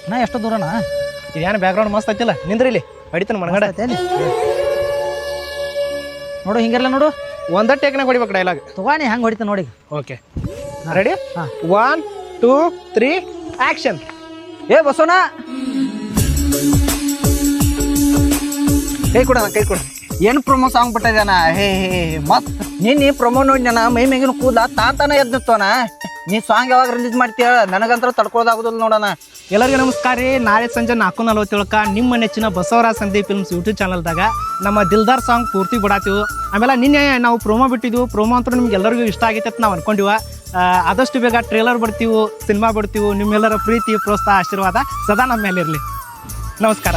ನಾ ಎಷ್ಟು ದೂರನಾ? ಇದೇನು ಬ್ಯಾಕ್ಗ್ರೌಂಡ್ ಮಸ್ತ್ ಐತಿಲ್ಲ, ನಿಂದ್ರಿ ಇಲ್ಲಿ ಹೊಡಿತಾನೆ ಮನಗಡೆ. ನೋಡು ಹಿಂಗೆಲ್ಲ ನೋಡು, ಒಂದ ಟೇಕ್ನಾಗ ಹೊಡಿಬೇಕು ಡೈಲಾಗ್. ತಗೋಣಿ ಹೆಂಗೆ ಹೊಡಿತ ನೋಡಿ. Okay ready? 1 2 3 ಆಕ್ಷನ್. ಏ ಬಸವಣ್ಣ, ಕೈ ಕೊಡ ಕೈ ಕೊಡ. ಏನು ಪ್ರೊಮೋ ಸಾಂಗ್ ಬಿಟ್ಟಿದ್ದಾನ? ಹೇ ಮಸ್ತ್. ನಿನ್ನೆ ಪ್ರೊಮೋ ನೋಡಿ ನಾನು ಮೈ ಮೇಗಿನ ಕೂದಲ ತಾನ ಎದ್ದಿತ್ತವನ. ನೀ ಸಾಂಗ್ ಯಾವಾಗ ರಿಲೀಸ್ ಮಾಡ್ತೀಯ? ನನಗಂತ್ರ ತಡ್ಕೊಳ್ಳೋದಾಗೋದಿಲ್ಲ ನೋಡೋಣ. ಎಲ್ಲರಿಗೂ ನಮಸ್ಕಾರ ರೀ. ನಾಳೆ ಸಂಜೆ 4:47 ನಿಮ್ಮ ನೆಚ್ಚಿನ ಬಸವರಾಜ್ ಸಂದೀಪ್ ಫಿಲ್ಮ್ಸ್ ಯೂಟ್ಯೂಬ್ ಚಾನಲ್ದಾಗ ನಮ್ಮ ದಿಲ್ದಾರ್ ಸಾಂಗ್ ಪೂರ್ತಿ ಬಿಡಾತೀವಿ. ಆಮೇಲೆ ನಿನ್ನೆ ನಾವು ಪ್ರೋಮೋ ಬಿಟ್ಟಿದ್ವು. ಪ್ರೋಮೋ ಅಂತೂ ನಿಮ್ಗೆ ಎಲ್ಲರಿಗೂ ಇಷ್ಟ ಆಗೈತೆ ಅಂತ ನಾವು ಅನ್ಕೊಂಡಿವ. ಆದಷ್ಟು ಬೇಗ ಟ್ರೇಲರ್ ಬಿಡ್ತೀವಿ, ಸಿನಿಮಾ ಬಿಡ್ತೀವಿ. ನಿಮ್ಮೆಲ್ಲರ ಪ್ರೀತಿ ಪ್ರೋತ್ಸಾಹ ಆಶೀರ್ವಾದ ಸದಾ ನಮ್ಮ ಮೇಲೆ ಇರಲಿ. ನಮಸ್ಕಾರ.